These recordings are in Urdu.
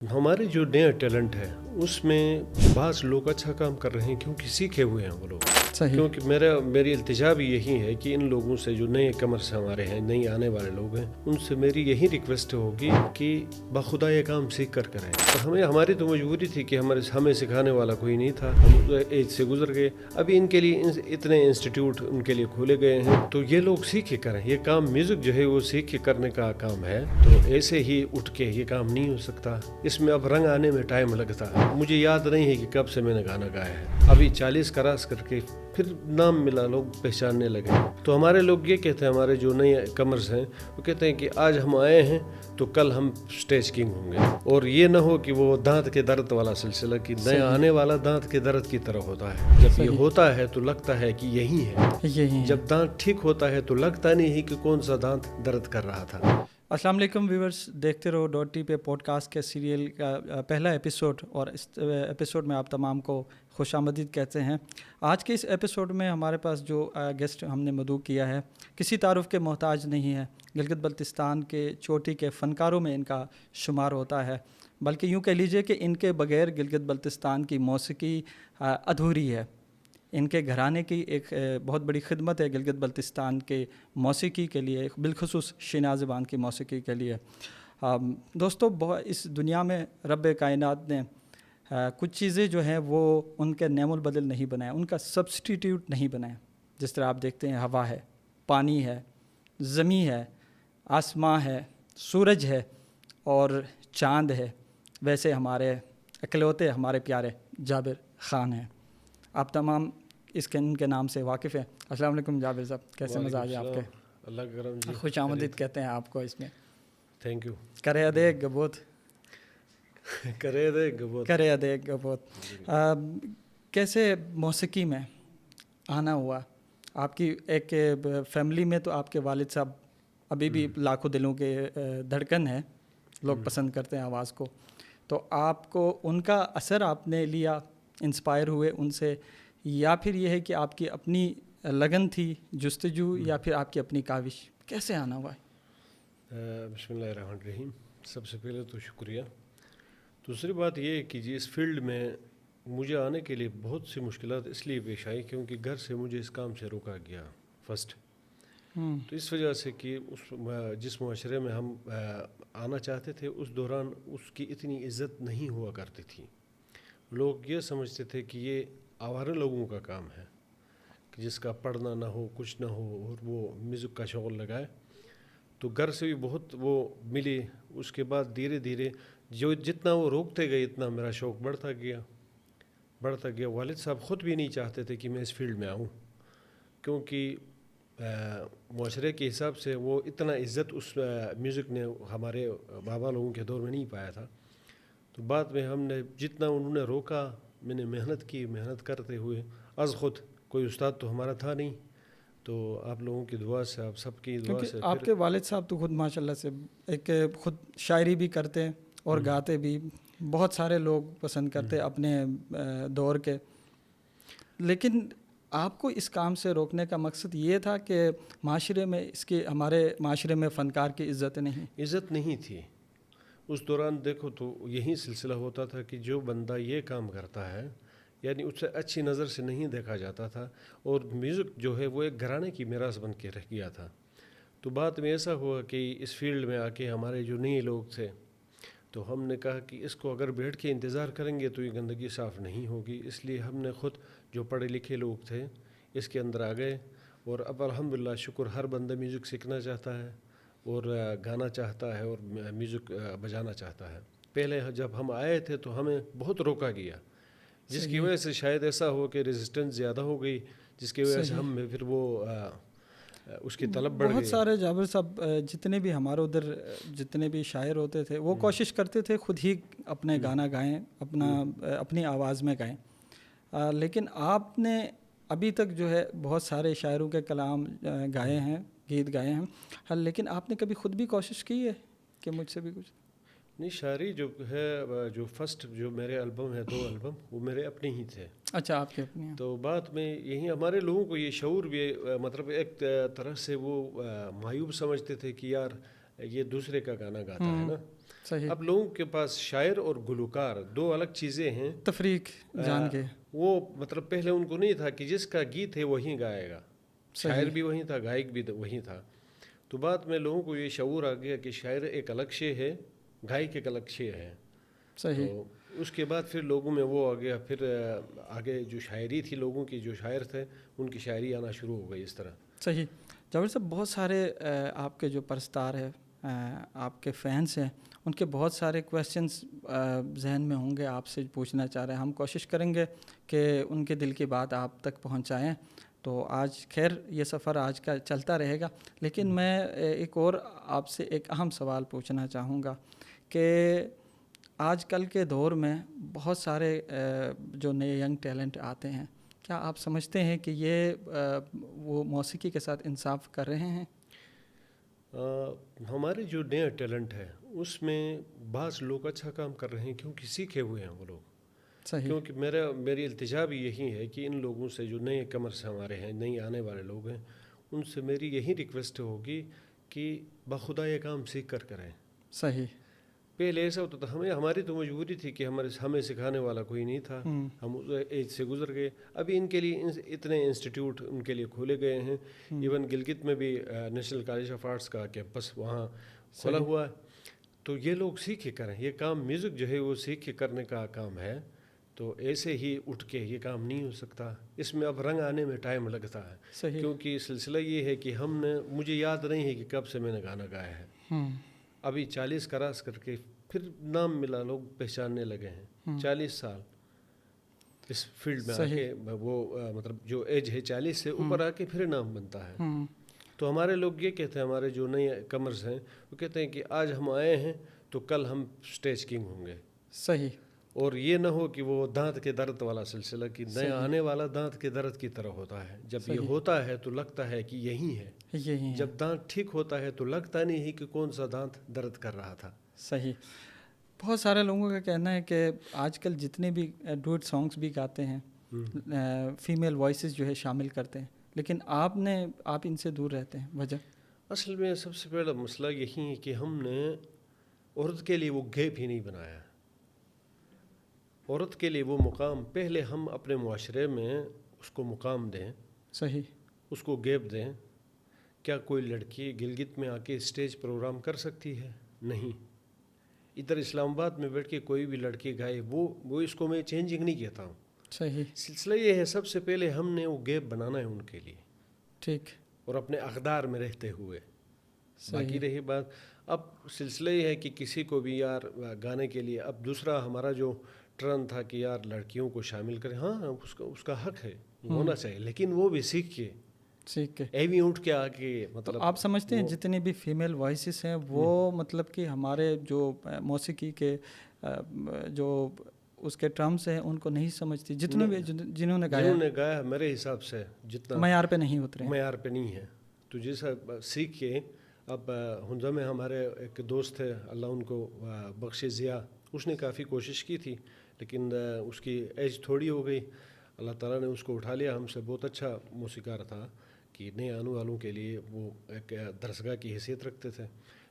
ہمارے جو نیا ٹیلنٹ ہے اس میں بعض لوگ اچھا کام کر رہے ہیں کیونکہ سیکھے ہوئے ہیں وہ لوگ. کیونکہ میری التجا بھی یہی ہے کہ ان لوگوں سے جو نئے کمرس ہمارے ہیں, نئی آنے والے لوگ ہیں, ان سے میری یہی ریکویسٹ ہوگی کہ بخدا یہ کام سیکھ کر کریں. ہماری تو مجبوری تھی کہ ہمیں سکھانے والا کوئی نہیں تھا, ہم ایج سے گزر گئے. ابھی ان کے لیے اتنے انسٹیٹیوٹ ان کے لیے کھولے گئے ہیں, تو یہ لوگ سیکھ کے کریں. یہ کام میوزک جو ہے وہ سیکھ کے کرنے کا کام ہے, تو ایسے ہی اٹھ کے یہ کام نہیں ہو سکتا. اس میں اب رنگ آنے میں ٹائم لگتا ہے. مجھے یاد نہیں ہے کہ کب سے میں نے گانا گایا ہے. ابھی 40 کراس کر کے پھر نام ملا, لوگ پہچاننے لگے. تو ہمارے لوگ یہ کہتے ہیں, ہمارے جو نئے کمرز ہیں وہ کہتے ہیں کہ آج ہم آئے ہیں تو کل ہم سٹیج کنگ ہوں گے. اور یہ نہ ہو کہ وہ دانت کے درد والا سلسلہ, کہ نیا آنے والا دانت کے درد کی طرح ہوتا ہے. جب یہ ہوتا ہے تو لگتا ہے کہ یہی ہے, جب دانت ٹھیک ہوتا ہے تو لگتا نہیں ہے کہ کون سا دانت درد کر رہا تھا. السلام علیکم ویورز, دیکھتے رہو ڈاٹ ٹی پہ پوڈ کاسٹ کے سیریل کا پہلا ایپیسوڈ, اور اس ایپیسوڈ میں آپ تمام کو خوش آمدید کہتے ہیں. آج کے اس ایپیسوڈ میں ہمارے پاس جو گیسٹ ہم نے مدعو کیا ہے کسی تعارف کے محتاج نہیں ہے. گلگت بلتستان کے چوٹی کے فنکاروں میں ان کا شمار ہوتا ہے, بلکہ یوں کہہ لیجئے کہ ان کے بغیر گلگت بلتستان کی موسیقی ادھوری ہے. ان کے گھرانے کی ایک بہت بڑی خدمت ہے گلگت بلتستان کے موسیقی کے لیے, بالخصوص شینا زبان کی موسیقی کے لیے. دوستو, اس دنیا میں رب کائنات نے کچھ چیزیں جو ہیں وہ ان کے نعم البدل نہیں بنائے, ان کا سبسٹیٹیوٹ نہیں بنائے. جس طرح آپ دیکھتے ہیں ہوا ہے, پانی ہے, زمین ہے, آسماں ہے, سورج ہے اور چاند ہے, ویسے ہمارے اکلوتے ہمارے پیارے جابر خان ہیں. آپ تمام ان کے نام سے واقف ہیں. السلام علیکم جابر صاحب, کیسے مزاج ہے آپ کے؟ اللہ کرم جی, خوش آمدید کہتے ہیں آپ کو. اس میں تھینک یو. کرے ادے گبوت کرے ادے گبوت. کیسے موسیقی میں آنا ہوا آپ کی؟ ایک فیملی میں تو آپ کے والد صاحب ابھی بھی لاکھوں دلوں کے دھڑکن ہیں, لوگ پسند کرتے ہیں آواز کو. تو آپ کو ان کا اثر آپ نے لیا, انسپائر ہوئے ان سے, یا پھر یہ ہے کہ آپ کی اپنی لگن تھی, جستجو, یا پھر آپ کی اپنی کاوش؟ کیسے آنا ہوا ہے؟ بسم اللہ الرحمن الرحیم. سب سے پہلے تو شکریہ. دوسری بات یہ ہے کہ جی اس فیلڈ میں مجھے آنے کے لیے بہت سی مشکلات اس لیے پیش آئی کیونکہ گھر سے مجھے اس کام سے روکا گیا فرسٹ. تو اس وجہ سے کہ جس معاشرے میں ہم آنا چاہتے تھے اس دوران اس کی اتنی عزت نہیں ہوا کرتی تھی. لوگ یہ سمجھتے تھے کہ یہ آوارہ لوگوں کا کام ہے, کہ جس کا پڑھنا نہ ہو, کچھ نہ ہو, اور وہ میوزک کا شغل لگائے. تو گھر سے بھی بہت وہ ملی. اس کے بعد دھیرے دھیرے جتنا وہ روکتے گئے اتنا میرا شوق بڑھتا گیا. والد صاحب خود بھی نہیں چاہتے تھے کہ میں اس فیلڈ میں آؤں, کیونکہ معاشرے کے حساب سے وہ اتنا عزت اس میوزک نے ہمارے بابا لوگوں کے دور میں نہیں پایا تھا. تو بعد میں ہم نے جتنا انہوں نے روکا, میں نے محنت کی. محنت کرتے ہوئے از خود, کوئی استاد تو ہمارا تھا نہیں, تو آپ لوگوں کی دعا سے, آپ سب کی دعا سے. آپ کے والد صاحب تو خود ماشاءاللہ سے ایک خود شاعری بھی کرتے اور گاتے بھی, بہت سارے لوگ پسند کرتے اپنے دور کے. لیکن آپ کو اس کام سے روکنے کا مقصد یہ تھا کہ معاشرے میں ہمارے معاشرے میں فنکار کی عزت نہیں تھی اس دوران. دیکھو تو یہی سلسلہ ہوتا تھا کہ جو بندہ یہ کام کرتا ہے یعنی اس سے اچھی نظر سے نہیں دیکھا جاتا تھا, اور میوزک جو ہے وہ ایک گھرانے کی میراث بن کے رہ گیا تھا. تو بعد میں ایسا ہوا کہ اس فیلڈ میں آ کے ہمارے جو نئے لوگ تھے, تو ہم نے کہا کہ اس کو اگر بیٹھ کے انتظار کریں گے تو یہ گندگی صاف نہیں ہوگی. اس لیے ہم نے خود جو پڑھے لکھے لوگ تھے اس کے اندر آ گئے, اور اب الحمدللہ شکر ہر بندہ میوزک سیکھنا چاہتا ہے اور گانا چاہتا ہے اور میوزک بجانا چاہتا ہے. پہلے جب ہم آئے تھے تو ہمیں بہت روکا گیا, جس کی وجہ سے شاید ایسا ہو کہ ریزسٹنس زیادہ ہو گئی, جس کی وجہ سے ہم میں پھر وہ اس کی طلب بڑھ گئی. بہت سارے جابر صاحب جتنے بھی ہمارے ادھر جتنے بھی شاعر ہوتے تھے وہ کوشش کرتے تھے خود ہی اپنے گانا گائیں, اپنی آواز میں گائیں. لیکن آپ نے ابھی تک جو ہے بہت سارے شاعروں کے کلام گائے ہیں, گیت گائے ہیں, لیکن آپ نے کبھی خود بھی کوشش کی ہے کہ مجھ سے بھی کچھ؟ نہیں, شاعری جو ہے, جو فرسٹ جو میرے البم ہے, 2 البم, وہ میرے اپنے ہی تھے. اچھا, آپ کے اپنے ہیں. تو بعد میں یہی ہمارے لوگوں کو یہ شعور بھی, مطلب ایک طرح سے وہ معیوب سمجھتے تھے کہ یار یہ دوسرے کا گانا گاتا ہے نا. صحیح. اب لوگوں کے پاس شاعر اور گلوکار دو الگ چیزیں ہیں. تفریق جان کے وہ مطلب پہلے ان کو نہیں تھا کہ جس کا گیت ہے وہی گائے گا. شاعر بھی وہی تھا, گائک بھی وہی تھا. تو بعد میں لوگوں کو یہ شعور آ گیا کہ شاعر ایک الگ شے ہے, گائک ایک الگ شے ہے. صحیح. تو اس کے بعد پھر لوگوں میں وہ آ گیا. پھر آگے جو شاعری تھی لوگوں کی, جو شاعر تھے ان کی شاعری آنا شروع ہو گئی اس طرح. صحیح. جاوید صاحب, بہت سارے آپ کے جو پرستار ہیں, آپ کے فینس ہیں, ان کے بہت سارے کویسچنس ذہن میں ہوں گے, آپ سے پوچھنا چاہ رہے ہیں. ہم کوشش کریں گے کہ ان کے دل کی بات آپ تک پہنچائیں. تو آج خیر یہ سفر آج کا چلتا رہے گا, لیکن میں ایک اور آپ سے ایک اہم سوال پوچھنا چاہوں گا کہ آج کل کے دور میں بہت سارے جو نئے ینگ ٹیلنٹ آتے ہیں, کیا آپ سمجھتے ہیں کہ یہ وہ موسیقی کے ساتھ انصاف کر رہے ہیں؟ ہمارے جو نیا ٹیلنٹ ہے اس میں بعض لوگ اچھا کام کر رہے ہیں کیونکہ سیکھے ہوئے ہیں وہ لوگ. صحیح. کیونکہ میری التجا بھی یہی ہے کہ ان لوگوں سے جو نئے کمرس ہمارے ہیں, نئے آنے والے لوگ ہیں, ان سے میری یہی ریکویسٹ ہوگی کہ بخدا یہ کام سیکھ کر کریں. صحیح. پہلے ایسا ہوتا تھا, ہماری تو مجبوری تھی کہ ہمیں سکھانے والا کوئی نہیں تھا, ہم ایج سے گزر گئے. ابھی ان کے لیے اتنے انسٹیٹیوٹ ان کے لیے کھولے گئے ہیں. ایون گلگت میں بھی نیشنل کالج آف آرٹس کا کیمپس وہاں کھولا ہوا ہے. تو یہ لوگ سیکھ کے کریں. یہ کام میوزک جو ہے وہ سیکھ کے کرنے کا کام ہے. تو ایسے ہی اٹھ کے یہ کام نہیں ہو سکتا. اس میں اب رنگ آنے میں ٹائم لگتا ہے. صحیح. کیونکہ سلسلہ یہ ہے کہ مجھے یاد نہیں ہے کہ کب سے میں نے گانا گایا ہے. ابھی 40 کراس کر کے پھر نام ملا, لوگ پہچاننے لگے ہیں. 40 سال اس فیلڈ میں آ کے, وہ مطلب جو ایج ہے 40 سے اوپر آ کے پھر نام بنتا ہے. تو ہمارے لوگ یہ کہتے ہیں, ہمارے جو نئے کمرز ہیں وہ کہتے ہیں کہ آج ہم آئے ہیں تو کل ہم اسٹیج کنگ ہوں گے. صحیح. اور یہ نہ ہو کہ وہ دانت کے درد والا سلسلہ, کہ نیا آنے والا دانت کے درد کی طرح ہوتا ہے. جب یہ ہوتا ہے تو لگتا ہے کہ یہی ہے, جب دانت ٹھیک ہوتا ہے تو لگتا نہیں ہے کہ کون سا دانت درد کر رہا تھا. صحیح. بہت سارے لوگوں کا کہنا ہے کہ آج کل جتنے بھی ڈوئٹ سانگس بھی گاتے ہیں فیمیل وائسز جو ہے شامل کرتے ہیں, لیکن آپ ان سے دور رہتے ہیں. وجہ اصل میں سب سے پہلا مسئلہ یہی ہے کہ ہم نے عورت کے لیے وہ گیپ ہی نہیں بنایا. عورت کے لیے وہ مقام پہلے ہم اپنے معاشرے میں اس کو مقام دیں. صحیح. اس کو گیپ دیں. کیا کوئی لڑکی گلگت میں آ کے اسٹیج پروگرام کر سکتی ہے؟ نہیں. ادھر اسلام آباد میں بیٹھ کے کوئی بھی لڑکی گائے, وہ اس کو میں چینجنگ نہیں کہتا ہوں. صحیح. سلسلہ یہ ہے سب سے پہلے ہم نے وہ گیپ بنانا ہے ان کے لیے. ٹھیک. اور اپنے اقدار میں رہتے ہوئے. باقی رہی بات, اب سلسلہ یہ ہے کہ کسی کو بھی یار گانے کے لیے, اب دوسرا ہمارا جو ٹرن تھا کہ یار لڑکیوں کو شامل کریں, ہاں اس کا حق ہے, ہونا چاہیے, لیکن وہ بھی سیکھ کے ایوی اٹھ کے آ کے مطلب. آپ سمجھتے ہیں جتنی بھی فیمیل وائسز ہیں وہ مطلب کہ ہمارے جو موسیقی کے جو اس کے ٹرمز ہیں ان کو نہیں سمجھتی, جتنے بھی جنہوں نے گایا میرے حساب سے جتنا معیار پہ نہیں اترے, معیار پہ نہیں ہے. تو جیسا سیکھ کے, اب ہنزا میں ہمارے ایک دوست ہے, اللہ ان کو بخشے, ضیاء, اس نے کافی کوشش کی تھی لیکن اس کی ایج تھوڑی ہو گئی. اللہ تعالیٰ نے اس کو اٹھا لیا. ہم سے بہت اچھا موسیقار تھا کہ نئے آنے والوں کے لیے وہ ایک درسگاہ کی حیثیت رکھتے تھے.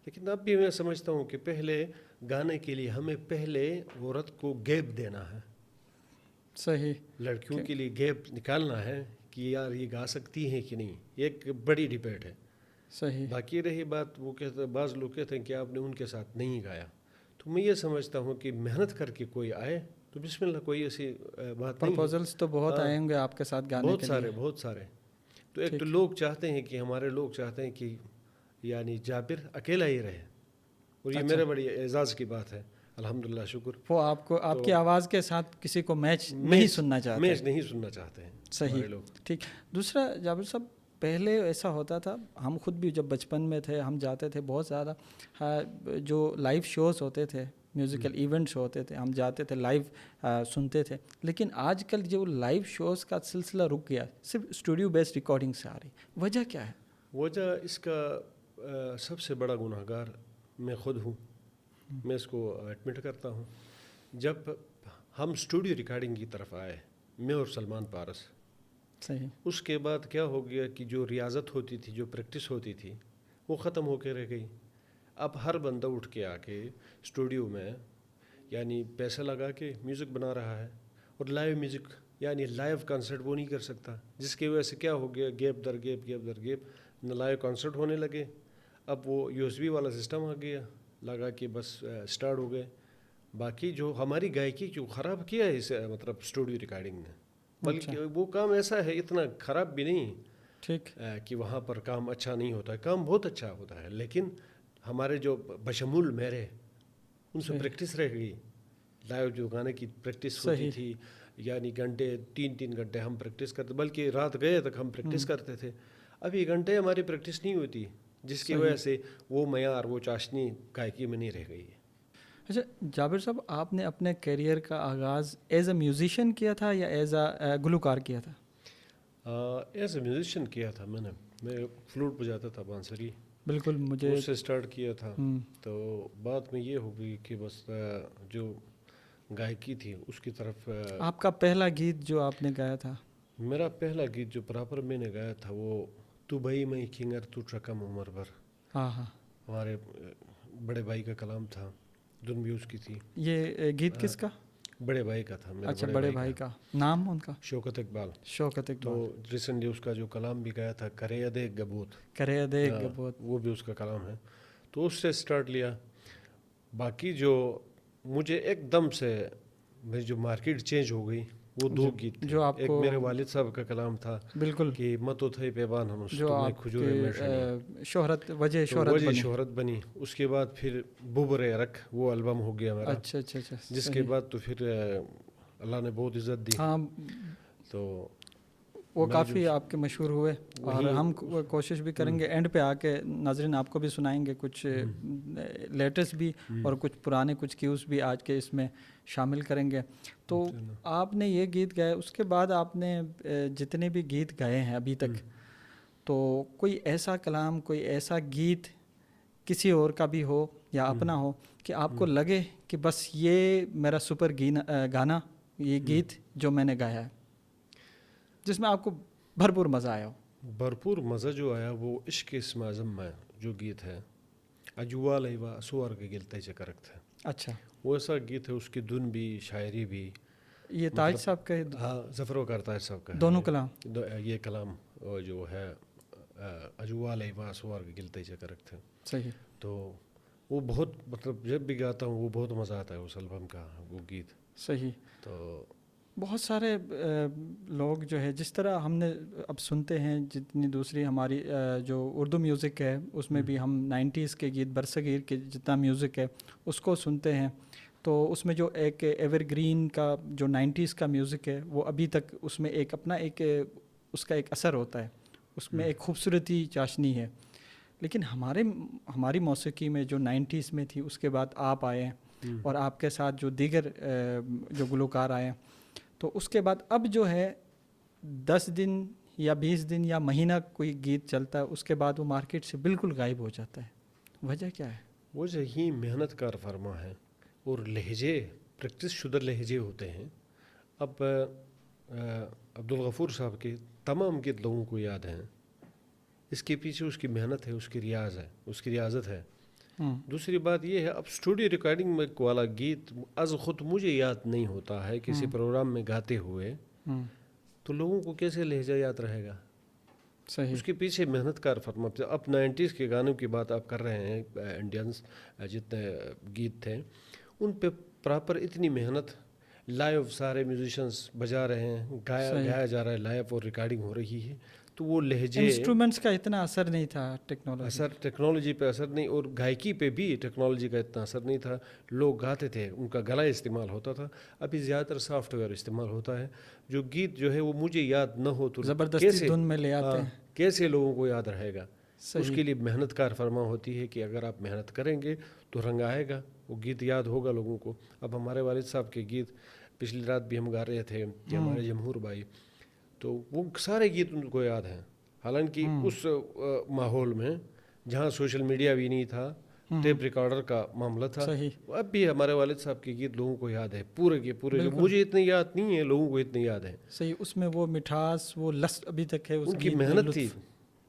لیکن اب بھی میں سمجھتا ہوں کہ پہلے گانے کے لیے ہمیں پہلے عورت کو گیپ دینا ہے. صحیح. لڑکیوں کے لیے گیپ نکالنا ہے کہ یار یہ گا سکتی ہیں کہ نہیں, یہ ایک بڑی ڈبیٹ ہے. صحیح. باقی رہی بات, وہ کہتے بعض لوگ کہتے ہیں کہ آپ نے ان کے ساتھ نہیں گایا. تو میں یہ سمجھتا ہوں کہ محنت کر کے کوئی آئے تو بسم اللہ, کوئی ایسی بات نہیں. پرپوزلس تو بہت آئیں گے آپ کے ساتھ گانے کے لیے, بہت سارے. تو ایک تو لوگ چاہتے ہیں کہ ہمارے لوگ چاہتے ہیں کہ یعنی جابر اکیلا ہی رہے, اور یہ میرے بڑی اعزاز کی بات ہے, الحمدللہ, شکر. وہ آپ کی آواز کے ساتھ کسی کو میچ نہیں سننا چاہتے ہیں. صحیح. ٹھیک. دوسرا جابر صاحب, پہلے ایسا ہوتا تھا, ہم خود بھی جب بچپن میں تھے ہم جاتے تھے بہت زیادہ, جو لائیو شوز ہوتے تھے, میوزیکل ایونٹس ہوتے تھے, ہم جاتے تھے لائیو سنتے تھے. لیکن آج کل جو لائیو شوز کا سلسلہ رک گیا, صرف اسٹوڈیو بیسڈ ریکارڈنگ سے آ رہی. وجہ کیا ہے؟ وجہ اس کا سب سے بڑا گناہ گار میں خود ہوں, میں اس کو ایڈمٹ کرتا ہوں. جب ہم اسٹوڈیو ریکارڈنگ کی طرف آئے, میں اور سلمان پارس, صحیح, اس کے بعد کیا ہو گیا کہ جو ریاضت ہوتی تھی, جو پریکٹس ہوتی تھی, وہ ختم ہو کے رہ گئی. اب ہر بندہ اٹھ کے آ کے اسٹوڈیو میں یعنی پیسہ لگا کے میوزک بنا رہا ہے، اور لائیو میوزک یعنی لائیو کنسرٹ وہ نہیں کر سکتا، جس کی وجہ سے کیا ہو گیا، گیپ در گیپ گیپ در گیپ نہ لائیو کنسرٹ ہونے لگے. اب وہ USB والا سسٹم آ گیا، لگا کہ بس اسٹارٹ ہو گئے. باقی جو ہماری گائیکی جو خراب کیا ہے اس مطلب اسٹوڈیو ریکارڈنگ نے، بلکہ وہ کام ایسا ہے اتنا خراب بھی نہیں ٹھیک کہ وہاں پر کام اچھا نہیں ہوتا ہے، کام بہت اچھا ہوتا ہے، لیکن ہمارے جو بشمول میرے ان سے پریکٹس رہ گئی. لائیو جو گانے کی پریکٹس ہوتی تھی یعنی گھنٹے 3 گھنٹے ہم پریکٹس کرتے، بلکہ رات گئے تک ہم پریکٹس کرتے تھے. ابھی گھنٹے ہماری پریکٹس نہیں ہوتی، جس کی وجہ سے وہ معیار وہ چاشنی گائیکی میں نہیں رہ گئی ہے. اچھا جابر صاحب، آپ نے اپنے کیریئر کا آغاز ایز اے میوزیشین کیا تھا یا ایز اے گلوکار کیا تھا؟ ایز اے میوزیشین کیا تھا میں فلوٹ بجاتا تھا بانسری، بالکل مجھے اس سے اسٹارٹ کیا تھا. تو بعد میں یہ ہو گئی کہ بس جو گائیکی تھی اس کی طرف. آپ کا پہلا گیت جو آپ نے گایا تھا؟ میرا پہلا گیت جو پراپر میں نے گایا تھا وہ تو بھائی میں کھنگر تو چکم عمر بھر. ہاں ہاں، ہمارے بڑے بھائی کا کلام تھا، دھن بھی اس کی تھی. یہ گیت کس کا؟ بڑے بھائی کا تھا. اچھا، بڑے بھائی کا نام ان کا؟ شوکت اقبال. شوکت اقبال. تو ریسنٹلی اس کا جو کلام بھی گایا تھا کرے ادے گبوت، کرے ادے گبوت، وہ بھی اس کا کلام ہے. تو اس سے سٹارٹ لیا. باقی جو مجھے ایک دم سے میری جو مارکیٹ چینج ہو گئی وہ 2 گیت تھے. جو آپ ایک کو میرے والد صاحب کا کلام تھا بالکل کہ متو تھے پیبان ہم جو آپ شہرت وجہ شہرت بنی. اس کے بعد پھر ببرے رکھ وہ البم ہو گیا میرا. اچھا اچھا اچھا. جس کے بعد تو پھر اللہ نے بہت عزت دی. ہاں، تو وہ کافی آپ کے مشہور ہوئے، اور ہم کوشش بھی کریں گے اینڈ پہ آ کے ناظرین آپ کو بھی سنائیں گے کچھ لیٹسٹ بھی اور کچھ پرانے کچھ کیوز بھی آج کے اس میں شامل کریں گے. تو آپ نے یہ گیت گائے، اس کے بعد آپ نے جتنے بھی گیت گائے ہیں ابھی تک، تو کوئی ایسا کلام، کوئی ایسا گیت کسی اور کا بھی ہو یا اپنا ہو کہ آپ کو لگے کہ بس یہ میرا سپر گانا، یہ گیت جو میں نے گایا ہے، جس میں آپ کو بھرپور مزہ آیا ہو؟ بھرپور مزہ جو آیا وہ عشق اسم اعظم میں جو گیت ہے، اجوال ایوا سوار کے گلتے چکرک تھا. اچھا، وہ ایسا گیت ہے، اس کی دھن بھی شاعری بھی. یہ تاج صاحب کا؟ ہاں، ظفر وقار تاج صاحب کا دونوں کلام. یہ کلام جو ہے اجوال ایوا سوار کے گلتے چکرک تھا. صحیح. تو وہ بہت مطلب جب بھی گاتا ہوں وہ بہت مزہ آتا ہے اس البم کا وہ گیت. صحیح. تو بہت سارے لوگ جو ہے، جس طرح ہم نے اب سنتے ہیں جتنی دوسری ہماری جو اردو میوزک ہے اس میں بھی ہم 90s کے گیت، برصغیر کے جتنا میوزک ہے اس کو سنتے ہیں، تو اس میں جو ایک ایور گرین کا جو 90s کا میوزک ہے وہ ابھی تک اس میں ایک اپنا ایک اس کا ایک اثر ہوتا ہے، اس میں ایک خوبصورتی چاشنی ہے. لیکن ہماری موسیقی میں جو 90s میں تھی، اس کے بعد آپ آئے ہیں اور آپ کے ساتھ جو دیگر جو گلوکار آئے ہیں، تو اس کے بعد اب جو ہے 10 دن یا 20 دن یا مہینہ کوئی گیت چلتا ہے، اس کے بعد وہ مارکیٹ سے بالکل غائب ہو جاتا ہے. وجہ کیا ہے؟ وجہ ہی محنت کار فرما ہے اور لہجے پریکٹس شدہ لہجے ہوتے ہیں. اب عبدالغفور صاحب کے تمام گیت لوگوں کو یاد ہیں. اس کے پیچھے اس کی محنت ہے، اس کی ریاض ہے، اس کی ریاضت ہے. دوسری بات یہ ہے، اب اسٹوڈیو ریکارڈنگ میں والا گیت از خود مجھے یاد نہیں ہوتا ہے کسی پروگرام میں گاتے ہوئے، تو لوگوں کو کیسے لہجہ یاد رہے گا؟ صحیح. اس کے پیچھے محنت کار فرما. اب 90s کے گانوں کی بات آپ کر رہے ہیں، انڈینس جتنے گیت تھے ان پہ پراپر اتنی محنت، لائیو سارے میوزیشنس بجا رہے ہیں، گایا جا رہا ہے لائیو اور ریکارڈنگ ہو رہی ہے، تو وہ لہجے انسٹرومنٹس کا اتنا اثر نہیں تھا، ٹیکنالوجی پہ اثر نہیں، اور گائیکی پہ بھی ٹیکنالوجی کا اتنا اثر نہیں تھا. لوگ گاتے تھے، ان کا گلا استعمال ہوتا تھا. ابھی زیادہ تر سافٹ ویئر استعمال ہوتا ہے. جو گیت جو ہے وہ مجھے یاد نہ ہو تو زبردستی دھن میں لے آتے ہیں، کیسے لوگوں کو یاد رہے گا؟ اس کے لیے محنت کار فرما ہوتی ہے کہ اگر آپ محنت کریں گے تو رنگ آئے گا، وہ گیت یاد ہوگا لوگوں کو. اب ہمارے والد صاحب کے گیت پچھلی رات بھی ہم گا رہے تھے کہ ہمارے جمہور بھائی، تو وہ سارے گیت ان کو یاد ہیں. حالانکہ اس ماحول میں جہاں سوشل میڈیا بھی نہیں تھا، ٹیپ ریکارڈر کا معاملہ تھا، اب بھی ہمارے والد صاحب کے گیت لوگوں کو یاد ہے پورے کے پورے. جو مجھے اتنے یاد نہیں ہے، لوگوں کو اتنے یاد ہیں. صحیح. اس میں وہ مٹھاس، وہ لست ابھی تک ہے، ان کی محنت تھی.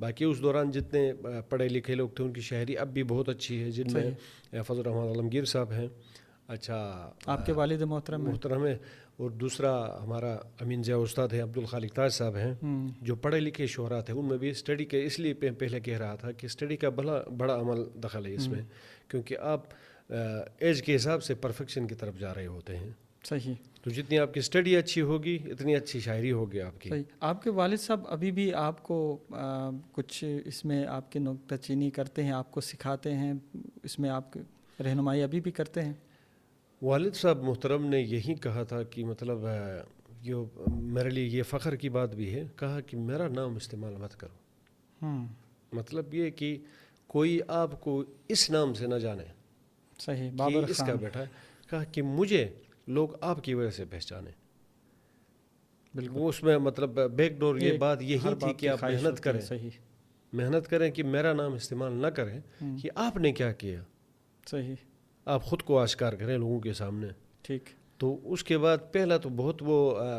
باقی اس دوران جتنے پڑھے لکھے لوگ تھے ان کی شاعری اب بھی بہت اچھی ہے، جن میں فضل الرحمان عالمگیر صاحب ہیں، اچھا آپ کے والد محترم ہے، اور دوسرا ہمارا امین ضیاء استاد ہے، عبد الخالق تاج صاحب ہیں، جو پڑھے لکھے شعراء تھے. ان میں بھی اسٹڈی کے اس لیے پہلے کہہ رہا تھا کہ اسٹڈی کا بڑا عمل دخل ہے اس میں، کیونکہ آپ ایج کے حساب سے پرفیکشن کی طرف جا رہے ہوتے ہیں. صحیح. تو جتنی آپ کی اسٹڈی اچھی ہوگی اتنی اچھی شاعری ہوگی آپ کی. صحیح. آپ کے والد صاحب ابھی بھی آپ کو کچھ اس میں آپ کی نکتہ چینی کرتے ہیں، آپ کو سکھاتے ہیں، اس میں آپ رہنمائی ابھی بھی کرتے ہیں؟ والد صاحب محترم نے یہی کہا تھا کہ مطلب میرے لیے یہ فخر کی بات بھی ہے، کہا کہ میرا نام استعمال مت کرو. مطلب یہ کہ کوئی آپ کو اس نام سے نہ جانے. صحیح. بابر اس کا بیٹا ہے. کہا کہ مجھے لوگ آپ کی وجہ سے پہچانے. بالکل. وہ اس میں مطلب بیک ڈور یہ بات یہی تھی کہ آپ محنت کریں. صحیح. محنت کریں کہ میرا نام استعمال نہ کریں کہ آپ نے کیا کیا. صحیح. آپ خود کو آشکار کریں لوگوں کے سامنے. ٹھیک. تو اس کے بعد پہلا تو بہت وہ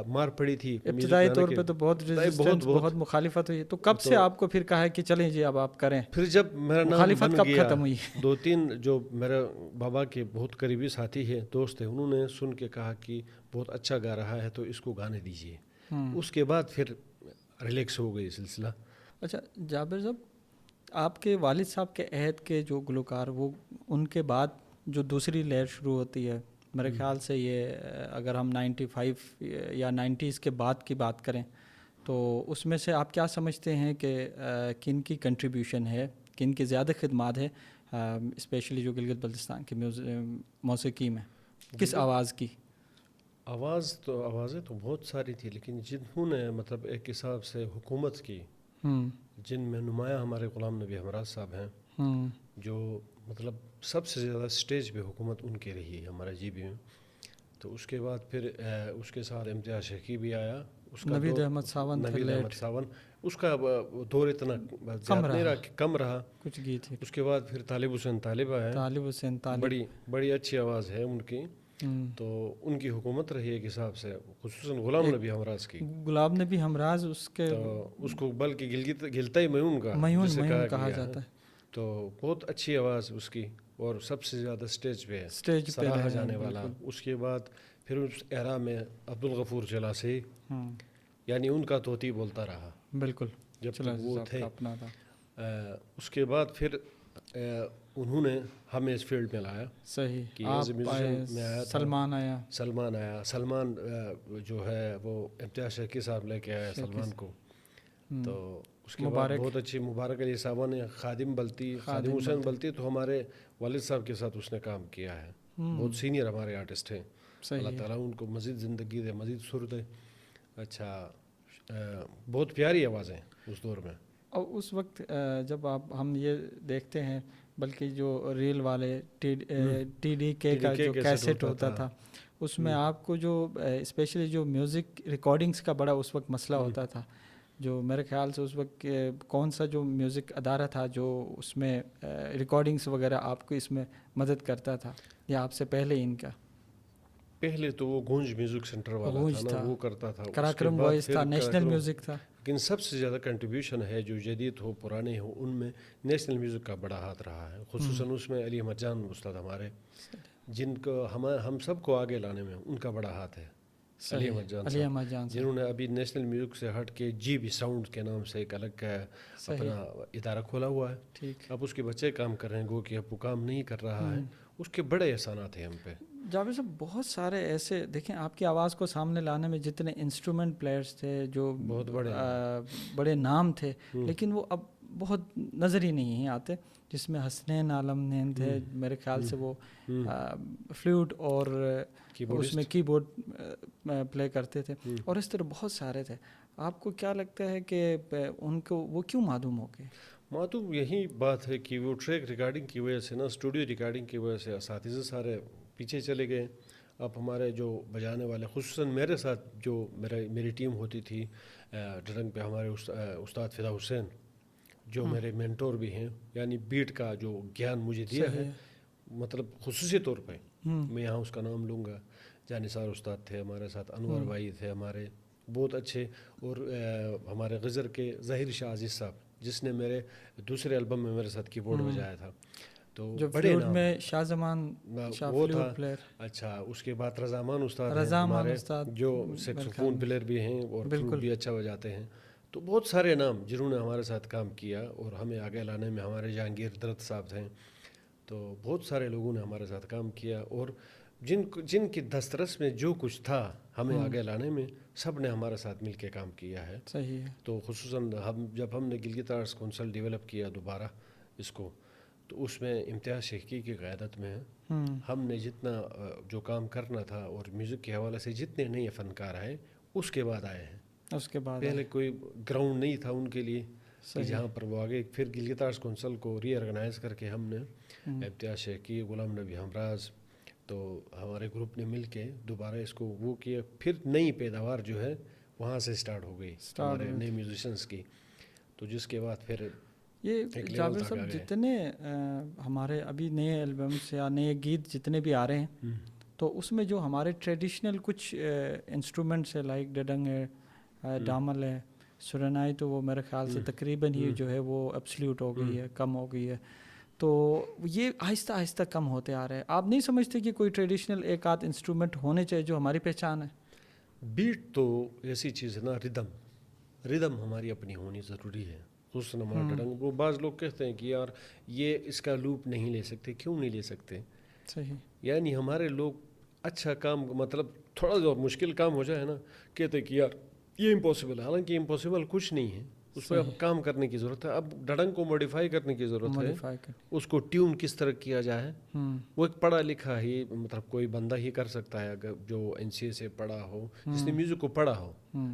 مار پڑی تھی ابتدائی طور پہ، تو بہت مخالفت ہوئی. تو کب سے آپ کو پھر کہا ہے کہ چلیں جی اب آپ کریں؟ پھر جب میرا نام مخالفت کب ختم ہوئی؟ 2-3 جو میرے بابا کے بہت قریبی ساتھی ہیں، دوست ہیں، انہوں نے سن کے کہا کہ بہت اچھا گا رہا ہے تو اس کو گانے دیجیے. اس کے بعد پھر ریلیکس ہو گئی سلسلہ. اچھا جابر صاحب، آپ کے والد صاحب کے عہد کے جو گلوکار، وہ ان کے بعد جو دوسری لہر شروع ہوتی ہے، میرے خیال سے یہ اگر ہم 95 یا 90s کے بعد کی بات کریں تو اس میں سے آپ کیا سمجھتے ہیں کہ کن کی کنٹریبیوشن ہے، کن کی زیادہ خدمات ہے، اسپیشلی جو گلگت بلتستان کی موسیقی میں؟ کس آواز کی؟ آوازیں تو بہت ساری تھی، لیکن جنہوں نے مطلب ایک حساب سے حکومت کی، جن میں نمایاں ہمارے غلام نبی ہمراز صاحب ہیں، جو مطلب سب سے زیادہ سٹیج پہ حکومت ان کی رہی ہے ہمارے جی بی میں. تو اس کے بعد پھر اس کے ساتھ امتیاز شیخی بھی آیا. نوید احمد ساون اس کا دور اتنا زیادہ نہیں رہا، کم رہا کچھ گیت. اس کے بعد پھر طالب حسین طالب آیا. بڑی اچھی آواز ہے ان کی. تو ان کی حکومت رہی ایک حساب سے، خصوصاً غلام نبی ہمراز کی. غلام نبی ہمراز اس کو بلکہ گلتا ہی میون کا جسے کہا جاتا ہے. تو بہت اچھی آواز اس کی، اور سب سے زیادہ سٹیج پہ سراہا جانے والا. اس کے بعد پھر اس ایرا میں عبدالغفور جلاسی، یعنی ان کا توتی بولتا رہا بالکل جب تک وہ تھے. اس کے بعد پھر انہوں نے ہمیں اس فیلڈ میں لایا. صحیح. سلمان آیا. سلمان جو ہے وہ امتیاز شیخی صاحب لے کے آیا سلمان کو. تو اس کے بعد بہت اچھی مبارک علی صاحبہ نے خادم حسین بلتی، تو ہمارے والد صاحب کے ساتھ اس نے کام کیا ہے. بہت سینئر ہمارے آرٹسٹ ہیں. اللہ تعالیٰ ان کو مزید زندگی دے، مزید سر دے. اچھا، بہت پیاری آوازیں اس دور میں. اور اس وقت جب ہم یہ دیکھتے ہیں، بلکہ جو ریل والے ٹی ڈی کے کا جو کیسٹ ہوتا تھا، اس میں آپ کو جو اسپیشلی جو میوزک ریکارڈنگز کا بڑا اس وقت مسئلہ ہوتا تھا. جو میرے خیال سے اس وقت کون سا جو میوزک ادارہ تھا جو اس میں ریکارڈنگز وغیرہ آپ کو اس میں مدد کرتا تھا، یا آپ سے پہلے ان کا؟ پہلے تو وہ گونج میوزک سینٹر والا تھا نا، وہ کرتا تھا. کراکرم وائس تھا، نیشنل میوزک تھا. لیکن سب سے زیادہ کنٹریبیوشن ہے جو جدید ہو پرانے ہو، ان میں نیشنل میوزک کا بڑا ہاتھ رہا ہے. خصوصاً اس میں علی احمد جان استاد ہمارے، جن کو ہم سب کو آگے لانے میں ان کا بڑا ہاتھ ہے. علی احمد جان جنہوں نے ابھی نیشنل میوزک سے ہٹ کے جی بی ساؤنڈ کے نام سے ایک الگ اپنا ادارہ کھولا ہوا ہے. اب اس کے بچے کام کر رہے ہیں، گو کہ اب وہ کام نہیں کر رہا ہے. اس کے بڑے احسانات ہیں ہم پہ. جاوید صاحب، بہت سارے ایسے دیکھیں، آپ کی آواز کو سامنے لانے میں جتنے انسٹرومنٹ پلیئرز تھے جو بہت بڑے نام تھے، لیکن وہ اب بہت نظر ہی نہیں آتے. جس میں حسنین عالم نین تھے میرے خیال سے، وہ فلوٹ اور اس میں کی بورڈ پلے کرتے تھے، اور اس طرح بہت سارے تھے. آپ کو کیا لگتا ہے کہ ان کو وہ کیوں معدوم ہو گئے؟ معدوم یہی بات ہے کہ وہ ٹریک ریکارڈنگ کی وجہ سے نا، اسٹوڈیو ریکارڈنگ کی وجہ سے اساتذہ سارے پیچھے چلے گئے. اب ہمارے جو بجانے والے، خصوصاً میرے ساتھ جو میری ٹیم ہوتی تھی ڈرنگ پہ، ہمارے استاد فدا حسین جو میرے مینٹور بھی ہیں، یعنی بیٹ کا جو گیان مجھے دیا ہے، مطلب خصوصی طور پہ میں یہاں اس کا نام لوں گا. جانثار استاد تھے ہمارے ساتھ، انور بھائی تھے ہمارے، بہت اچھے. اور ہمارے غزر کے ظاہر شاہ عزیز صاحب جس نے میرے دوسرے البم میں میرے ساتھ کی بورڈ بجایا تھا, تو جو بڑے فلوٹ نام میں شاہ زمان شاہ وہ فلوٹ تھا. پلیئر. اچھا, اس کے بعد رضامان استاد ہیں رضامان ہمارے استاد جو سیکسوفون پلیئر بھی ہیں اور فلوٹ بھی اچھا بجاتے ہیں. تو بہت سارے نام جنہوں نے ہمارے ساتھ کام کیا اور ہمیں آگے لانے میں. ہمارے جہانگیر درت صاحب تھے. تو بہت سارے لوگوں نے ہمارے ساتھ کام کیا, اور جن کی دسترس میں جو کچھ تھا ہمیں آگے لانے میں, سب نے ہمارے ساتھ مل کے کام کیا ہے. صحیح ہے. تو خصوصاً جب ہم نے گلگت آرٹس کونسل ڈیولپ کیا دوبارہ اس کو, تو اس میں امتیاز شیخی کی قیادت میں ہم نے جتنا جو کام کرنا تھا اور میوزک کے حوالے سے جتنے نئے فنکار آئے اس کے بعد آئے ہیں. اس کے بعد پہلے کوئی گراؤنڈ نہیں تھا ان کے لیے کہ جہاں پر وہ آگے. پھر گلگت آرٹس کونسل کو ری آرگنائز کر کے ہم نے امتیاز شیخی, غلام نبی ہمراز, تو ہمارے گروپ نے مل کے دوبارہ اس کو وہ کیا. پھر نئی پیداوار جو ہے وہاں سے سٹارٹ ہو گئی ہمارے نئے میوزیشنس کی. تو جس کے بعد پھر یہ جابر صاحب جتنے ہمارے ابھی نئے البمس یا نئے گیت جتنے بھی آ رہے ہیں, تو اس میں جو ہمارے ٹریڈیشنل کچھ انسٹرومنٹس ہے لائک ڈڈنگ ہے, ڈامل ہے, سرنائی, تو وہ میرے خیال سے تقریباً ہی جو ہے وہ ایبسلیوٹ ہو گئی ہے, کم ہو گئی ہے. تو یہ آہستہ آہستہ کم ہوتے آ رہے ہیں. آپ نہیں سمجھتے کہ کوئی ٹریڈیشنل ایک آدھ انسٹرومنٹ ہونے چاہیے جو ہماری پہچان ہے؟ بیٹ تو ایسی چیز ہے نا, ردم ہماری اپنی ہونی ضروری ہے. خصوصاً ہمارا ڈڈنگ, وہ بعض لوگ کہتے ہیں کہ یار یہ اس کا لوپ نہیں لے سکتے. کیوں نہیں لے سکتے؟ صحیح. یعنی ہمارے لوگ اچھا کام, مطلب تھوڑا جو مشکل کام ہو جائے نا, کہتے ہیں کہ یار یہ امپاسبل ہے. حالانکہ امپاسبل کچھ نہیں ہے, اس پہ اب کام کرنے کی ضرورت ہے. اب ڈڈنگ کو موڈیفائی کرنے کی ضرورت ہے, اس کو ٹیون کس طرح کیا جائے. وہ ایک پڑھا لکھا ہی, مطلب کوئی بندہ ہی کر سکتا ہے اگر جو NCA سے پڑھا ہو, جس نے میوزک کو پڑھا ہو.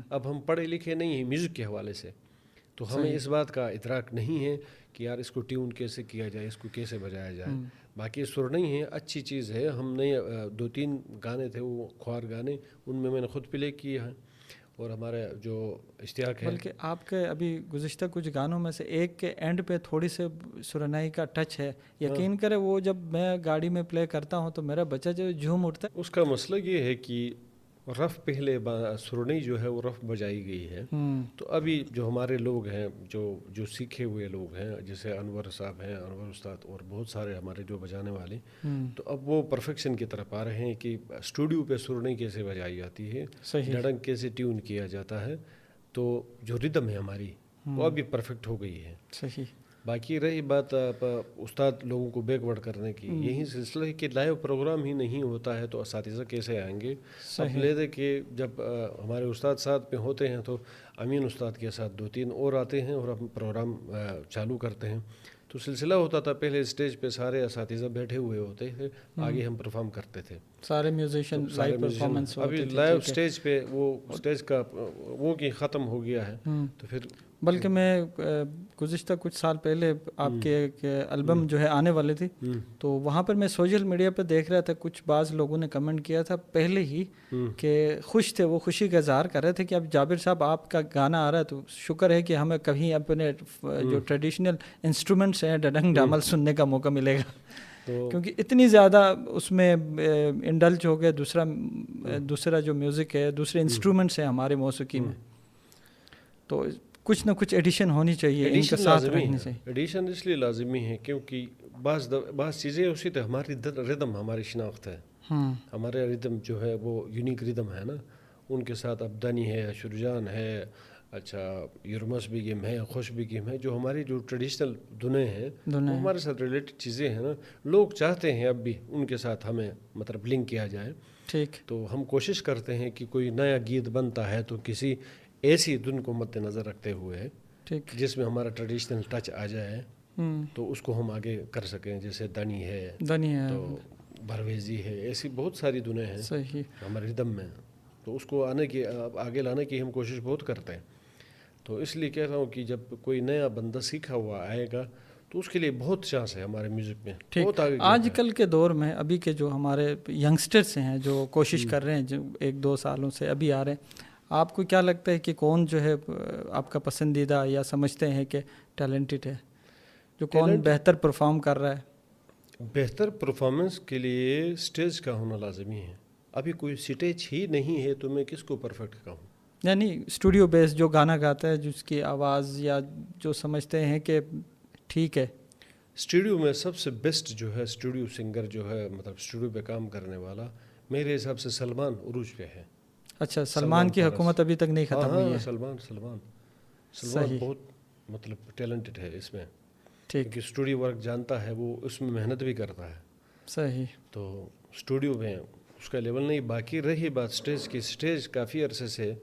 اب ہم پڑھے لکھے نہیں ہیں میوزک کے حوالے سے, تو ہمیں اس بات کا ادراک نہیں ہے کہ یار اس کو ٹیون کیسے کیا جائے, اس کو کیسے بجایا جائے. باقی سر نہیں ہے, اچھی چیز ہے. ہم نے 2-3 گانے تھے وہ خوار گانے, ان میں نے خود پلے کیے ہیں. اور ہمارے جو اشتیاق ہے, بلکہ آپ کے ابھی گزشتہ کچھ گانوں میں سے ایک کے اینڈ پہ تھوڑی سے سرنائی کا ٹچ ہے. یقین کرے وہ جب میں گاڑی میں پلے کرتا ہوں تو میرا بچہ جو جھوم اٹھتا ہے. اس کا مسئلہ یہ ہے کہ رف پہلے سرنئی جو ہے وہ رف بجائی گئی ہے. تو ابھی جو ہمارے لوگ ہیں جو سیکھے ہوئے لوگ ہیں, جیسے انور صاحب ہیں, انور استاد, اور بہت سارے ہمارے جو بجانے والے, تو اب وہ پرفیکشن کی طرف آ رہے ہیں کہ اسٹوڈیو پہ سرنئی کیسے بجائی جاتی ہے, ڈڈنگ کیسے ٹیون کیا جاتا ہے. تو جو ردم ہے ہماری وہ ابھی پرفیکٹ ہو گئی ہے. صحیح. باقی رہی بات استاد لوگوں کو بیکورڈ کرنے کی, یہی سلسلہ ہے کہ لائیو پروگرام ہی نہیں ہوتا ہے تو اساتذہ کیسے آئیں گے. اب لے دے کہ جب ہمارے استاد ساتھ میں ہوتے ہیں تو امین استاد کے ساتھ 2-3 اور آتے ہیں اور ہم پروگرام چالو کرتے ہیں. تو سلسلہ ہوتا تھا, پہلے اسٹیج پہ سارے اساتذہ بیٹھے ہوئے ہوتے تھے, آگے ہم پرفارم کرتے تھے, سارے میوزیشین لائیو پرفارمنس. ابھی لائیو اسٹیج پہ وہ اسٹیج کا وہ کی ختم ہو گیا ہے. تو پھر بلکہ میں گزشتہ کچھ سال پہلے آپ کے ایک البم جو ہے آنے والی تھی, تو وہاں پر میں سوشل میڈیا پہ دیکھ رہا تھا, کچھ بعض لوگوں نے کمنٹ کیا تھا پہلے ہی کہ خوش تھے, وہ خوشی کا اظہار کر رہے تھے کہ اب جابر صاحب آپ کا گانا آ رہا ہے تو شکر ہے کہ ہمیں کبھی اپنے جو ٹریڈیشنل انسٹرومنٹس ہیں ڈڈنگ ڈامل سننے کا موقع ملے گا. کیونکہ اتنی زیادہ اس میں انڈلج ہو گیا. دوسرا جو میوزک ہے, دوسرے انسٹرومنٹس ہیں ہمارے موسیقی میں, تو کچھ نہ کچھ ایڈیشن ہونی چاہیے, ان کے ساتھ رہنی چاہیے. ایڈیشن اس لیے لازمی ہے کیونکہ بعض چیزیں اسی طرح ہماری ردم ہماری شناخت ہے. ہمارا ردم جو ہے وہ یونیک ردم ہے نا, ان کے ساتھ ابدانی ہے, شرجان ہے, اچھا یورمس بیگم ہے, خوش بیگم ہے, جو ہماری جو ٹریڈیشنل دنیں ہیں وہ ہمارے ساتھ ریلیٹڈ چیزیں ہیں نا. لوگ چاہتے ہیں اب بھی ان کے ساتھ ہمیں مطلب لنک کیا جائے. ٹھیک. تو ہم کوشش کرتے ہیں کہ کوئی نیا گیت بنتا ہے تو کسی ایسی دن کو مد نظر رکھتے ہوئے جس میں ہمارا ٹریڈیشنل ٹچ آ جائے, تو اس کو ہم آگے کر سکیں. جیسے دنی ہے تو بھرویزی ہے, ایسی بہت ساری دنیں ہیں ہمارے ردم میں, تو اس کو آگے لانے کی ہم کوشش بہت کرتے ہیں. تو اس لیے کہہ رہا ہوں کہ جب کوئی نیا بندہ سیکھا ہوا آئے گا تو اس کے لیے بہت چانس ہے ہمارے میوزک میں. ٹھیک. آج کل کے دور میں ابھی کے جو ہمارے ینگسٹرس ہیں جو کوشش کر رہے ہیں, جو 1-2 سالوں سے ابھی آ رہے ہیں, آپ کو کیا لگتا ہے کہ کون جو ہے آپ کا پسندیدہ یا سمجھتے ہیں کہ ٹیلنٹڈ ہے, جو کون بہتر پرفارم کر رہا ہے؟ بہتر پرفارمنس کے لیے سٹیج کا ہونا لازمی ہے. ابھی کوئی سٹیج ہی نہیں ہے تو میں کس کو پرفیکٹ کہوں. یعنی اسٹوڈیو بیس جو گانا گاتا ہے جس کی آواز یا جو سمجھتے ہیں کہ ٹھیک ہے. اسٹوڈیو میں سب سے بیسٹ جو ہے اسٹوڈیو سنگر جو ہے مطلب اسٹوڈیو پہ کام کرنے والا میرے حساب سے سلمان عروج پہ ہے. اچھا, سلمان کی حکومت ابھی تک نہیں ختم ہوئی ہے. سلمان صحیح. بہت مطلب ٹیلنٹڈ ہے اس میں, ٹھیک, کیونکہ اسٹوڈیو ورک جانتا ہے, وہ اس میں محنت بھی کرتا ہے. صحیح. تو اسٹوڈیو میں اس کا لیول نہیں. باقی رہی بات اسٹیج کی, اسٹیج کافی عرصے سے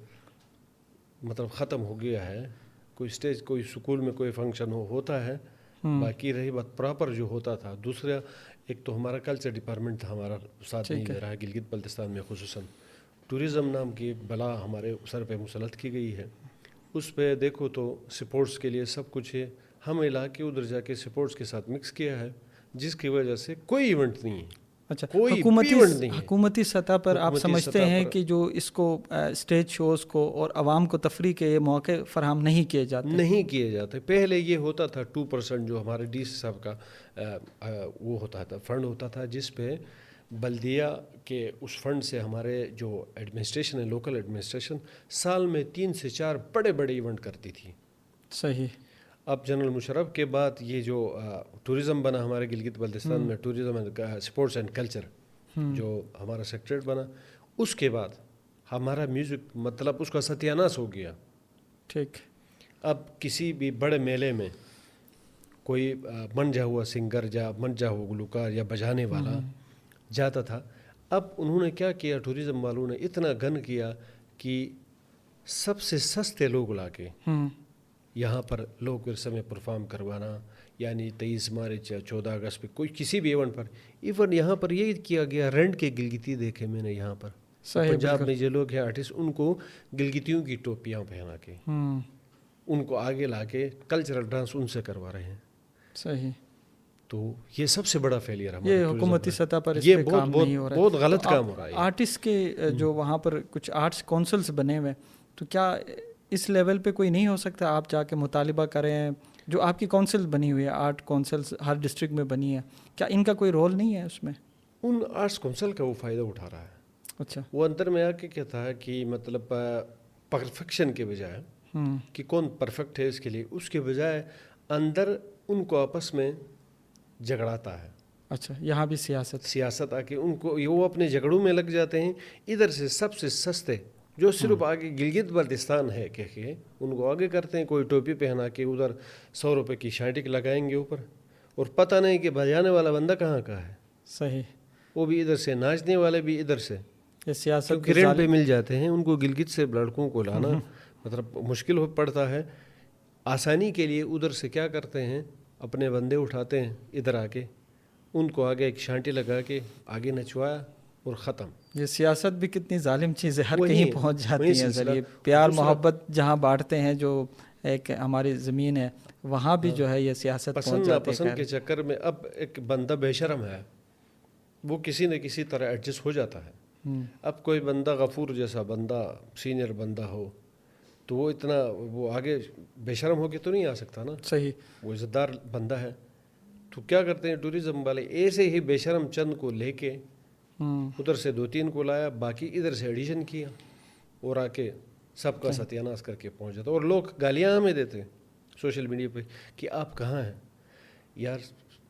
مطلب ختم ہو گیا ہے. کوئی اسٹیج کوئی سکول میں کوئی فنکشن ہوتا ہے. باقی رہی بات پراپر جو ہوتا تھا. دوسرا ایک تو ہمارا کلچر ڈپارٹمنٹ تھا, ہمارا ساتھ نہیں دے رہا ہے گلگت بلتستان میں. خصوصاً ٹورزم نام کی ایک بلا ہمارے سر پہ مسلط کی گئی ہے. اس پہ دیکھو تو سپورٹس کے لیے سب کچھ ہے. ہم علاقے ادھر جا کے سپورٹس کے ساتھ مکس کیا ہے, جس کی وجہ سے کوئی ایونٹ نہیں ہے. اچھا, حکومتی سطح پر آپ سمجھتے ہیں کہ جو اس کو اسٹیج شوز کو اور عوام کو تفریح کے یہ موقع فراہم نہیں کیے جاتے. پہلے یہ ہوتا تھا 2% جو ہمارے ڈی سی صاحب کا وہ ہوتا تھا, فنڈ ہوتا تھا, جس پہ بلدیہ کے اس فنڈ سے ہمارے جو ایڈمنسٹریشن ہے, لوکل ایڈمنسٹریشن, سال میں 3 سے 4 بڑے بڑے ایونٹ کرتی تھی. صحیح. اب جنرل مشرف کے بعد یہ جو ٹورزم بنا ہمارے گلگت بلتستان میں, tourism and sports and culture جو ہمارا سیکٹریٹ بنا, اس کے بعد ہمارا میوزک مطلب اس کا ستیاناش ہو گیا. ٹھیک. اب کسی بھی بڑے میلے میں کوئی منجا ہوا سنگر یا منجا ہوا گلوکار یا بجانے والا جاتا تھا. اب انہوں نے کیا کیا, ٹورزم والوں نے اتنا گن کیا کہ سب سے سستے لوگ لا کے یہاں پر لوگ ورثے میں پرفارم کروانا, یعنی 23 مارچ یا 14 اگست پہ کوئی کسی بھی ایونٹ پر. ایون یہاں پر یہ کیا گیا, رینٹ کے گلگتی دیکھے میں نے یہاں پر. پنجاب میں جو لوگ ہیں آرٹسٹ, ان کو گلگتیوں کی ٹوپیاں پہنا کے ان کو آگے لا کے کلچرل ڈانس ان سے کروا رہے ہیں. صحیح. تو یہ سب سے بڑا فیلئر ہے. یہ حکومتی سطح پر یہ بہت غلط کام ہو رہا ہے. آرٹسٹ کے جو وہاں پر کچھ آرٹس کونسلز بنے ہوئے, تو کیا اس لیول پہ کوئی نہیں ہو سکتا آپ جا کے مطالبہ کریں؟ جو آپ کی کونسل بنی ہوئی ہے, آرٹ کونسلز ہر ڈسٹرکٹ میں بنی ہے, کیا ان کا کوئی رول نہیں ہے اس میں؟ ان آرٹس کونسل کا وہ فائدہ اٹھا رہا ہے. اچھا. وہ اندر میں آ کے کہتا ہے کہ مطلب پرفیکشن کے بجائے کہ کون پرفیکٹ ہے اس کے لیے, اس کے بجائے اندر ان کو آپس میں جھگڑاتا ہے. اچھا, یہاں بھی سیاست آ کے ان کو وہ اپنے جھگڑوں میں لگ جاتے ہیں. ادھر سے سب سے سستے جو صرف آگے گلگت بلتستان ہے کہ ان کو آگے کرتے ہیں. کوئی ٹوپی پہنا کے ادھر 100 روپے کی شانٹک لگائیں گے اوپر, اور پتہ نہیں کہ بجانے والا بندہ کہاں کا ہے. صحیح. وہ بھی ادھر سے, ناچنے والے بھی ادھر سے. یہ سیاست کرنٹ پہ مل جاتے ہیں. ان کو گلگت سے لڑکوں کو لانا مطلب مشکل ہو پڑتا ہے. آسانی کے لیے ادھر سے کیا کرتے ہیں, اپنے بندے اٹھاتے ہیں ادھر آ کے, ان کو آگے ایک شانٹی لگا کے آگے نچوایا اور ختم. یہ سیاست بھی کتنی ظالم چیز ہے, ہر کہیں پہنچ جاتی ہے. ذریعے پیار محبت جہاں بانٹتے ہیں, جو ایک ہماری زمین ہے, وہاں بھی جو ہے یہ سیاست پہنچ جاتی ہے. پسند کے چکر میں اب ایک بندہ بے شرم ہے, وہ کسی نہ کسی طرح ایڈجسٹ ہو جاتا ہے. اب کوئی بندہ غفور جیسا بندہ, سینئر بندہ ہو, تو وہ اتنا وہ آگے بے شرم ہو کے تو نہیں آ سکتا نا. صحیح. وہ عزت دار بندہ ہے. تو کیا کرتے ہیں ٹورزم والے, ایسے ہی بے شرم چند کو لے کے ادھر سے 2-3 کو لایا, باقی ادھر سے ایڈیشن کیا, اور آ کے سب کا ستیاناش کر کے پہنچ جاتا. اور لوگ گالیاں ہمیں دیتے سوشل میڈیا پہ کہ آپ کہاں ہیں. یار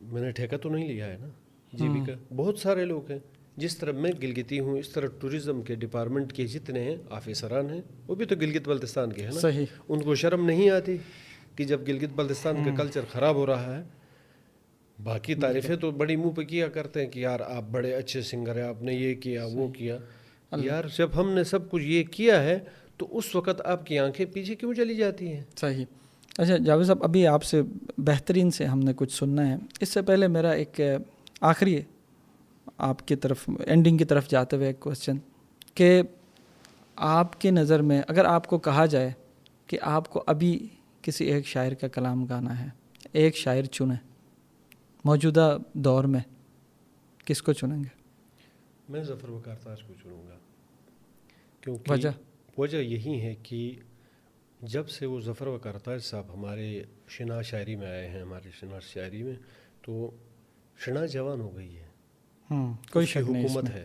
میں نے ٹھیکہ تو نہیں لیا ہے نا جیویکا. بہت سارے لوگ ہیں, جس طرح میں گلگتی ہوں اس طرح ٹورزم کے ڈپارٹمنٹ کے جتنے ہیں آفیسران ہیں وہ بھی تو گلگت بلتستان کے ہیں نا. صحیح. ان کو شرم نہیں آتی کہ جب گلگت بلتستان کا کلچر خراب ہو رہا ہے. باقی تعریفیں تو بڑی منہ پہ کیا کرتے ہیں کہ یار آپ بڑے اچھے سنگر ہیں, آپ نے یہ کیا وہ کیا. یار جب ہم نے سب کچھ یہ کیا ہے تو اس وقت آپ کی آنکھیں پیچھے کیوں چلی جاتی ہیں؟ صحیح. اچھا جاوید صاحب, ابھی آپ سے بہترین سے ہم نے کچھ سننا ہے. اس سے پہلے میرا ایک آخری آپ کی طرف اینڈنگ کی طرف جاتے ہوئے ایک کوشچن, کہ آپ کی نظر میں اگر آپ کو کہا جائے کہ آپ کو ابھی کسی ایک شاعر کا کلام گانا ہے, ایک شاعر چنیں موجودہ دور میں, کس کو چنیں گے؟ میں ظفر وقار تاج کو چنوں گا. کیونکہ وجہ یہی ہے کہ جب سے وہ ظفر وقار تاج صاحب ہمارے شنا شاعری میں آئے ہیں, ہماری شنا شاعری میں, تو شنا جوان ہو گئی ہے. کوئی شک نہیں, حکومت ہے.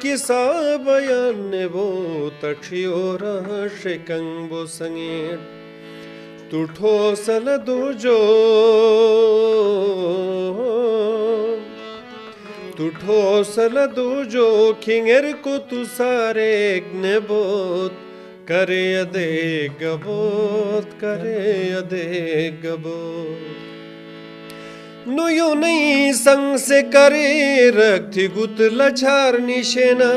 Kisah bayan nebo tachiora shekango sangit Tutho saladojo Tutho saladojo Kinger ko tu sare gnebot Kare ade gabot Kare ade gabot No yo nahi sang se kare rakthi gut lachar nishena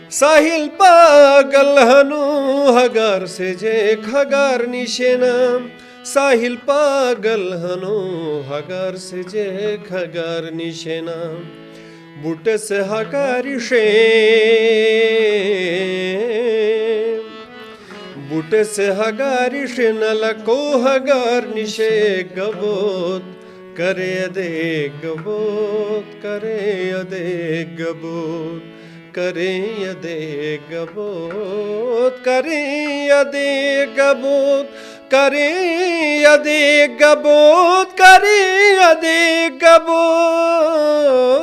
Sahil pagal hanu hagar se je khagar nishena Sahil pagal hanu hagar se je khagar nishena Bute se hagari she Bute se hagari she nalako hagar nishe gabot Kare ade gabot, kare ade gabot, kare ade gabot, kare ade gabot, kare ade gabot, kare ade gabot.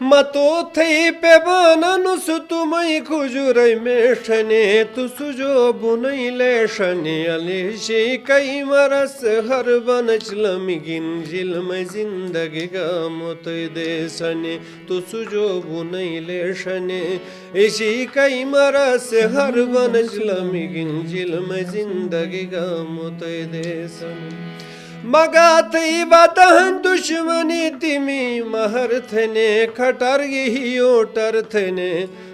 Mato thei pe bana nusu tumai khujurai meshane tu sujo bunai leshane alishi kai maras har banachlam ginjil mai zindagi ga motai desane tu sujo bunai leshane ishi kai maras har banachlam ginjil mai zindagi ga motai desane Magatı vatan düşmanı timi mahar thene khatargi otar thene